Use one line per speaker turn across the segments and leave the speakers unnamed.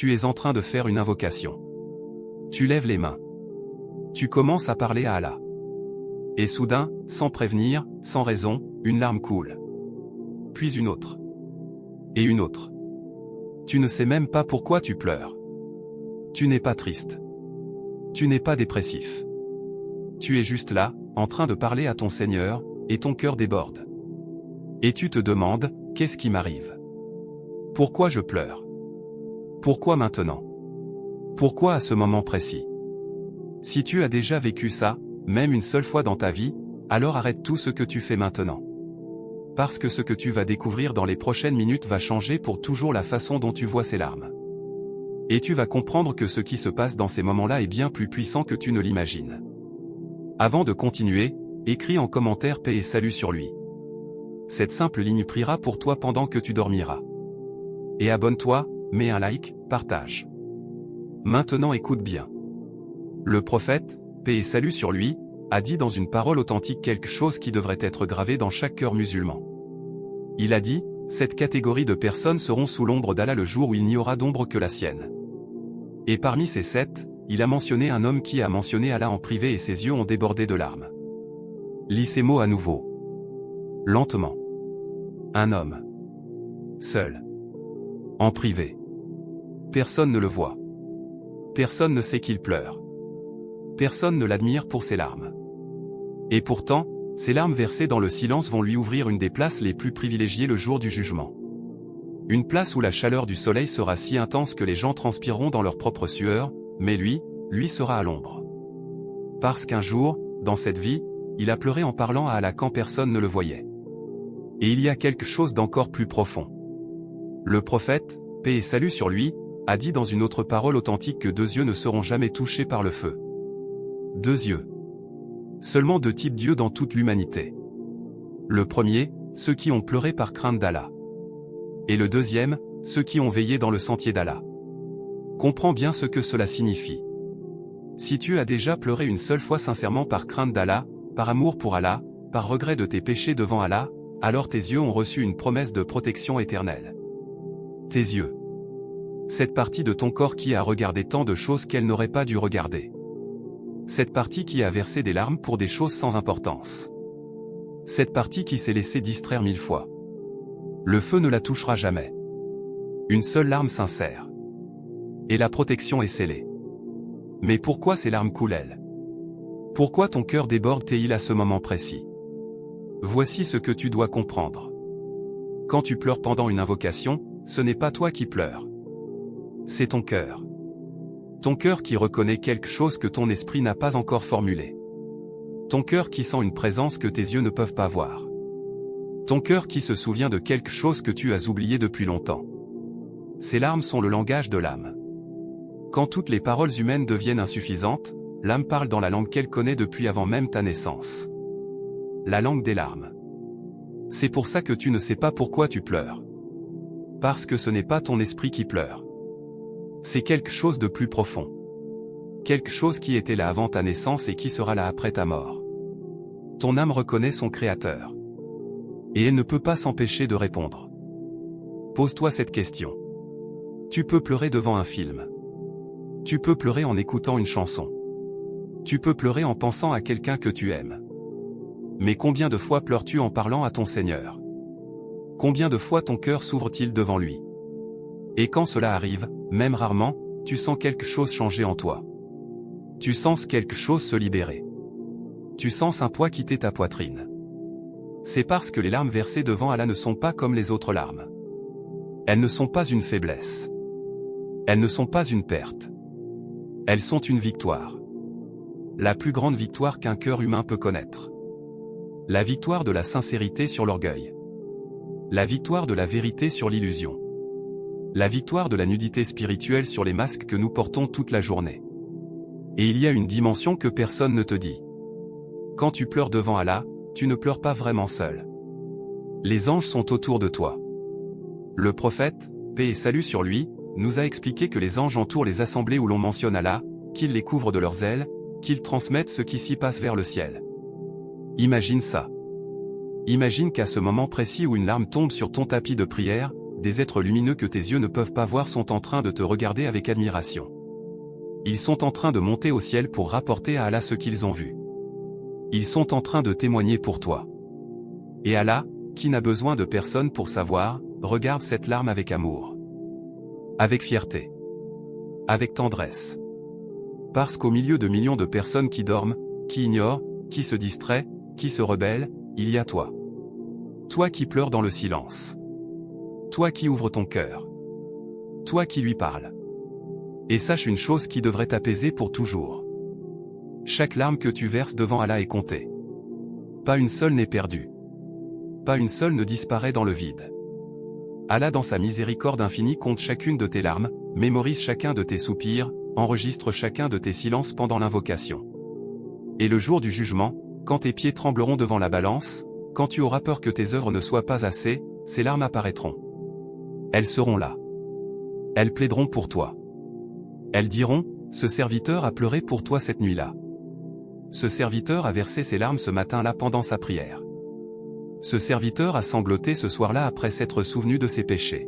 Tu es en train de faire une invocation. Tu lèves les mains. Tu commences à parler à Allah. Et soudain, sans prévenir, sans raison, une larme coule. Puis une autre. Et une autre. Tu ne sais même pas pourquoi tu pleures. Tu n'es pas triste. Tu n'es pas dépressif. Tu es juste là, en train de parler à ton Seigneur, et ton cœur déborde. Et tu te demandes, qu'est-ce qui m'arrive? Pourquoi je pleure? Pourquoi maintenant? Pourquoi à ce moment précis? Si tu as déjà vécu ça, même une seule fois dans ta vie, alors arrête tout ce que tu fais maintenant. Parce que ce que tu vas découvrir dans les prochaines minutes va changer pour toujours la façon dont tu vois ces larmes. Et tu vas comprendre que ce qui se passe dans ces moments-là est bien plus puissant que tu ne l'imagines. Avant de continuer, écris en commentaire paix et salut sur lui. Cette simple ligne priera pour toi pendant que tu dormiras. Et abonne-toi, mets un like, partage. Maintenant écoute bien. Le prophète, paix et salut sur lui, a dit dans une parole authentique quelque chose qui devrait être gravé dans chaque cœur musulman. Il a dit, cette catégorie de personnes seront sous l'ombre d'Allah le jour où il n'y aura d'ombre que la sienne. Et parmi ces 7, il a mentionné un homme qui a mentionné Allah en privé et ses yeux ont débordé de larmes. Lis ces mots à nouveau. Lentement. Un homme. Seul. En privé. Personne ne le voit. Personne ne sait qu'il pleure. Personne ne l'admire pour ses larmes. Et pourtant, ces larmes versées dans le silence vont lui ouvrir une des places les plus privilégiées le jour du jugement. Une place où la chaleur du soleil sera si intense que les gens transpireront dans leur propre sueur, mais lui sera à l'ombre. Parce qu'un jour, dans cette vie, il a pleuré en parlant à Allah quand personne ne le voyait. Et il y a quelque chose d'encore plus profond. Le prophète, paix et salut sur lui, a dit dans une autre parole authentique que 2 yeux ne seront jamais touchés par le feu. 2 yeux. Seulement 2 types d'yeux dans toute l'humanité. Le premier, ceux qui ont pleuré par crainte d'Allah. Et le deuxième, ceux qui ont veillé dans le sentier d'Allah. Comprends bien ce que cela signifie. Si tu as déjà pleuré une seule fois sincèrement par crainte d'Allah, par amour pour Allah, par regret de tes péchés devant Allah, alors tes yeux ont reçu une promesse de protection éternelle. Tes yeux. Cette partie de ton corps qui a regardé tant de choses qu'elle n'aurait pas dû regarder. Cette partie qui a versé des larmes pour des choses sans importance. Cette partie qui s'est laissée distraire 1000 fois. Le feu ne la touchera jamais. Une seule larme sincère. Et la protection est scellée. Mais pourquoi ces larmes coulent-elles? Pourquoi ton cœur déborde-t-il à ce moment précis? Voici ce que tu dois comprendre. Quand tu pleures pendant une invocation, ce n'est pas toi qui pleures. C'est ton cœur. Ton cœur qui reconnaît quelque chose que ton esprit n'a pas encore formulé. Ton cœur qui sent une présence que tes yeux ne peuvent pas voir. Ton cœur qui se souvient de quelque chose que tu as oublié depuis longtemps. Ces larmes sont le langage de l'âme. Quand toutes les paroles humaines deviennent insuffisantes, l'âme parle dans la langue qu'elle connaît depuis avant même ta naissance. La langue des larmes. C'est pour ça que tu ne sais pas pourquoi tu pleures. Parce que ce n'est pas ton esprit qui pleure. C'est quelque chose de plus profond. Quelque chose qui était là avant ta naissance et qui sera là après ta mort. Ton âme reconnaît son Créateur. Et elle ne peut pas s'empêcher de répondre. Pose-toi cette question. Tu peux pleurer devant un film. Tu peux pleurer en écoutant une chanson. Tu peux pleurer en pensant à quelqu'un que tu aimes. Mais combien de fois pleures-tu en parlant à ton Seigneur? Combien de fois ton cœur s'ouvre-t-il devant lui? Et quand cela arrive, même rarement, tu sens quelque chose changer en toi. Tu sens quelque chose se libérer. Tu sens un poids quitter ta poitrine. C'est parce que les larmes versées devant Allah ne sont pas comme les autres larmes. Elles ne sont pas une faiblesse. Elles ne sont pas une perte. Elles sont une victoire. La plus grande victoire qu'un cœur humain peut connaître. La victoire de la sincérité sur l'orgueil. La victoire de la vérité sur l'illusion. La victoire de la nudité spirituelle sur les masques que nous portons toute la journée. Et il y a une dimension que personne ne te dit. Quand tu pleures devant Allah, tu ne pleures pas vraiment seul. Les anges sont autour de toi. Le prophète, paix et salut sur lui, nous a expliqué que les anges entourent les assemblées où l'on mentionne Allah, qu'ils les couvrent de leurs ailes, qu'ils transmettent ce qui s'y passe vers le ciel. Imagine ça. Imagine qu'à ce moment précis où une larme tombe sur ton tapis de prière, des êtres lumineux que tes yeux ne peuvent pas voir sont en train de te regarder avec admiration. Ils sont en train de monter au ciel pour rapporter à Allah ce qu'ils ont vu. Ils sont en train de témoigner pour toi. Et Allah, qui n'a besoin de personne pour savoir, regarde cette larme avec amour. Avec fierté. Avec tendresse. Parce qu'au milieu de millions de personnes qui dorment, qui ignorent, qui se distraient, qui se rebellent, il y a toi. Toi qui pleures dans le silence. Toi qui ouvres ton cœur. Toi qui lui parles. Et sache une chose qui devrait t'apaiser pour toujours. Chaque larme que tu verses devant Allah est comptée. Pas une seule n'est perdue. Pas une seule ne disparaît dans le vide. Allah dans sa miséricorde infinie compte chacune de tes larmes, mémorise chacun de tes soupirs, enregistre chacun de tes silences pendant l'invocation. Et le jour du jugement, quand tes pieds trembleront devant la balance, quand tu auras peur que tes œuvres ne soient pas assez, ces larmes apparaîtront. Elles seront là. Elles plaideront pour toi. Elles diront, ce serviteur a pleuré pour toi cette nuit-là. Ce serviteur a versé ses larmes ce matin-là pendant sa prière. Ce serviteur a sangloté ce soir-là après s'être souvenu de ses péchés.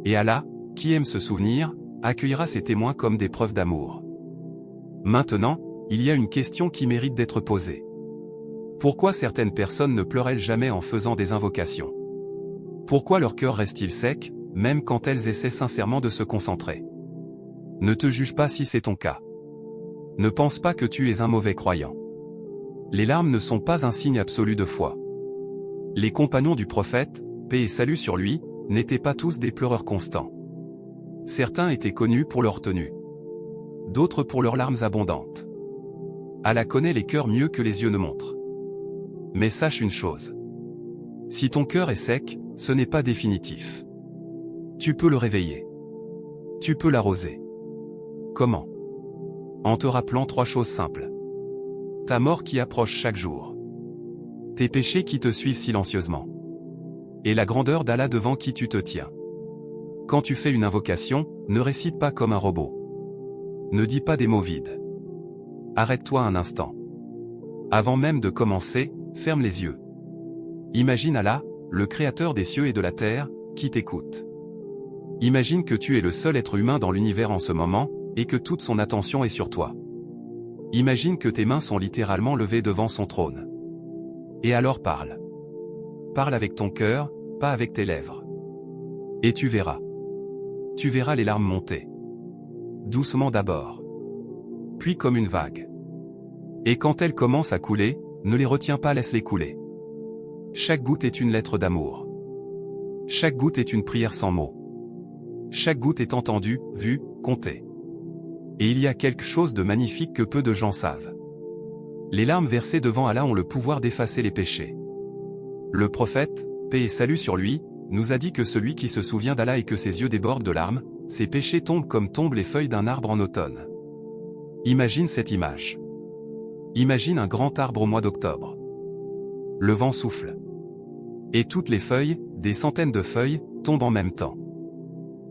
Et Allah, qui aime se souvenir, accueillera ces témoins comme des preuves d'amour. Maintenant, il y a une question qui mérite d'être posée. Pourquoi certaines personnes ne pleurent-elles jamais en faisant des invocations? Pourquoi leur cœur reste-t-il sec, même quand elles essaient sincèrement de se concentrer? Ne te juge pas si c'est ton cas. Ne pense pas que tu es un mauvais croyant. Les larmes ne sont pas un signe absolu de foi. Les compagnons du prophète, paix et salut sur lui, n'étaient pas tous des pleureurs constants. Certains étaient connus pour leur tenue. D'autres pour leurs larmes abondantes. Allah connaît les cœurs mieux que les yeux ne montrent. Mais sache une chose. Si ton cœur est sec, ce n'est pas définitif. Tu peux le réveiller. Tu peux l'arroser. Comment? En te rappelant 3 choses simples. Ta mort qui approche chaque jour. Tes péchés qui te suivent silencieusement. Et la grandeur d'Allah devant qui tu te tiens. Quand tu fais une invocation, ne récite pas comme un robot. Ne dis pas des mots vides. Arrête-toi un instant. Avant même de commencer, ferme les yeux. Imagine Allah, le créateur des cieux et de la terre, qui t'écoute. Imagine que tu es le seul être humain dans l'univers en ce moment, et que toute son attention est sur toi. Imagine que tes mains sont littéralement levées devant son trône. Et alors parle. Parle avec ton cœur, pas avec tes lèvres. Et tu verras. Tu verras les larmes monter. Doucement d'abord. Puis comme une vague. Et quand elles commencent à couler, ne les retiens pas, laisse-les couler. Chaque goutte est une lettre d'amour. Chaque goutte est une prière sans mots. Chaque goutte est entendue, vue, comptée. Et il y a quelque chose de magnifique que peu de gens savent. Les larmes versées devant Allah ont le pouvoir d'effacer les péchés. Le prophète, paix et salut sur lui, nous a dit que celui qui se souvient d'Allah et que ses yeux débordent de larmes, ses péchés tombent comme tombent les feuilles d'un arbre en automne. Imagine cette image. Imagine un grand arbre au mois d'octobre. Le vent souffle. Et toutes les feuilles, des centaines de feuilles, tombent en même temps.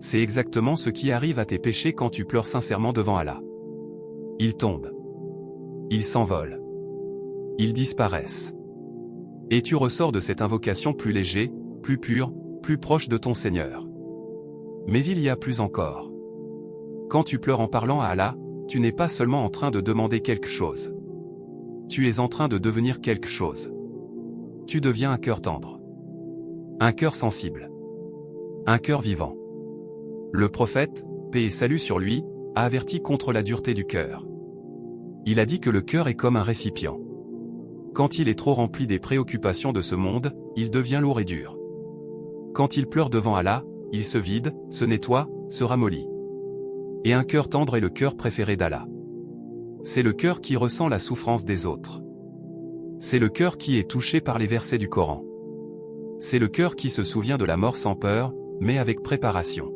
C'est exactement ce qui arrive à tes péchés quand tu pleures sincèrement devant Allah. Ils tombent. Ils s'envolent. Ils disparaissent. Et tu ressors de cette invocation plus léger, plus pur, plus proche de ton Seigneur. Mais il y a plus encore. Quand tu pleures en parlant à Allah, tu n'es pas seulement en train de demander quelque chose. Tu es en train de devenir quelque chose. Tu deviens un cœur tendre. Un cœur sensible. Un cœur vivant. Le prophète, paix et salut sur lui, a averti contre la dureté du cœur. Il a dit que le cœur est comme un récipient. Quand il est trop rempli des préoccupations de ce monde, il devient lourd et dur. Quand il pleure devant Allah, il se vide, se nettoie, se ramollit. Et un cœur tendre est le cœur préféré d'Allah. C'est le cœur qui ressent la souffrance des autres. C'est le cœur qui est touché par les versets du Coran. C'est le cœur qui se souvient de la mort sans peur, mais avec préparation.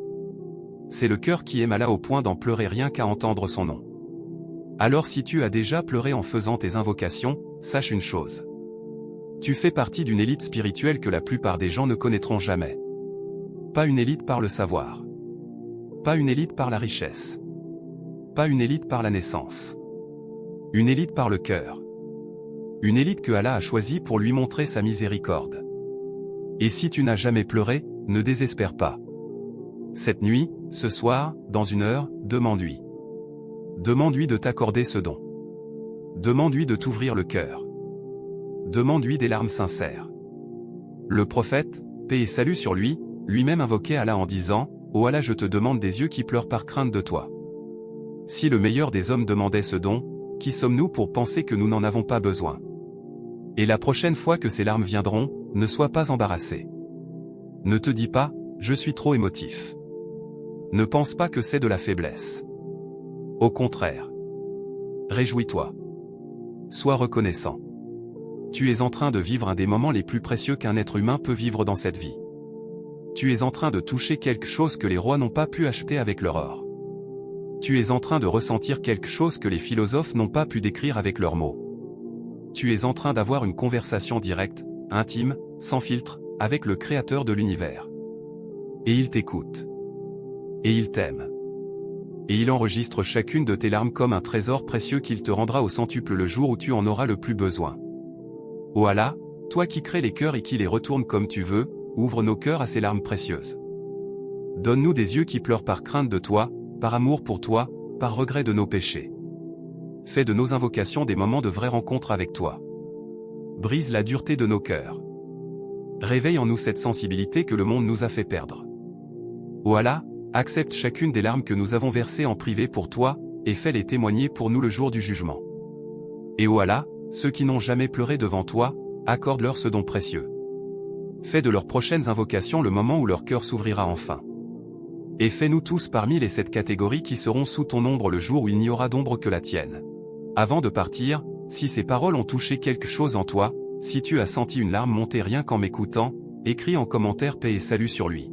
C'est le cœur qui aime Allah au point d'en pleurer rien qu'à entendre son nom. Alors si tu as déjà pleuré en faisant tes invocations, sache une chose. Tu fais partie d'une élite spirituelle que la plupart des gens ne connaîtront jamais. Pas une élite par le savoir. Pas une élite par la richesse. Pas une élite par la naissance. Une élite par le cœur. Une élite que Allah a choisie pour lui montrer sa miséricorde. Et si tu n'as jamais pleuré, ne désespère pas. Cette nuit, ce soir, dans 1 heure, demande-lui. Demande-lui de t'accorder ce don. Demande-lui de t'ouvrir le cœur. Demande-lui des larmes sincères. Le prophète, paix et salut sur lui, lui-même invoquait Allah en disant, « Ô Allah, je te demande des yeux qui pleurent par crainte de toi. » Si le meilleur des hommes demandait ce don, qui sommes-nous pour penser que nous n'en avons pas besoin? Et la prochaine fois que ces larmes viendront, ne sois pas embarrassé. Ne te dis pas, je suis trop émotif. Ne pense pas que c'est de la faiblesse. Au contraire. Réjouis-toi. Sois reconnaissant. Tu es en train de vivre un des moments les plus précieux qu'un être humain peut vivre dans cette vie. Tu es en train de toucher quelque chose que les rois n'ont pas pu acheter avec leur or. Tu es en train de ressentir quelque chose que les philosophes n'ont pas pu décrire avec leurs mots. Tu es en train d'avoir une conversation directe, intime, sans filtre, avec le Créateur de l'univers. Et il t'écoute. Et il t'aime. Et il enregistre chacune de tes larmes comme un trésor précieux qu'il te rendra au centuple le jour où tu en auras le plus besoin. Ô Allah, toi qui crées les cœurs et qui les retournes comme tu veux, ouvre nos cœurs à ces larmes précieuses. Donne-nous des yeux qui pleurent par crainte de toi, par amour pour toi, par regret de nos péchés. Fais de nos invocations des moments de vraie rencontre avec toi. Brise la dureté de nos cœurs. Réveille en nous cette sensibilité que le monde nous a fait perdre. Ô Allah, accepte chacune des larmes que nous avons versées en privé pour toi, et fais-les témoigner pour nous le jour du jugement. Et ô Allah, ceux qui n'ont jamais pleuré devant toi, accorde-leur ce don précieux. Fais de leurs prochaines invocations le moment où leur cœur s'ouvrira enfin. Et fais-nous tous parmi les 7 catégories qui seront sous ton ombre le jour où il n'y aura d'ombre que la tienne. Avant de partir, si ces paroles ont touché quelque chose en toi, si tu as senti une larme monter rien qu'en m'écoutant, écris en commentaire paix et salut sur lui.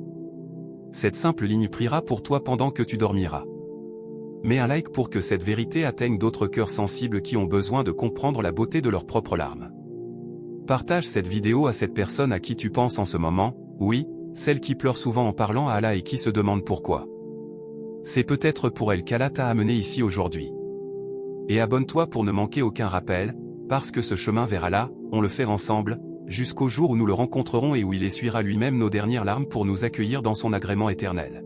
Cette simple ligne priera pour toi pendant que tu dormiras. Mets un like pour que cette vérité atteigne d'autres cœurs sensibles qui ont besoin de comprendre la beauté de leurs propres larmes. Partage cette vidéo à cette personne à qui tu penses en ce moment, oui, celle qui pleure souvent en parlant à Allah et qui se demande pourquoi. C'est peut-être pour elle qu'Allah t'a amené ici aujourd'hui. Et abonne-toi pour ne manquer aucun rappel, parce que ce chemin vers Allah, on le fait ensemble, jusqu'au jour où nous le rencontrerons et où il essuiera lui-même nos dernières larmes pour nous accueillir dans son agrément éternel.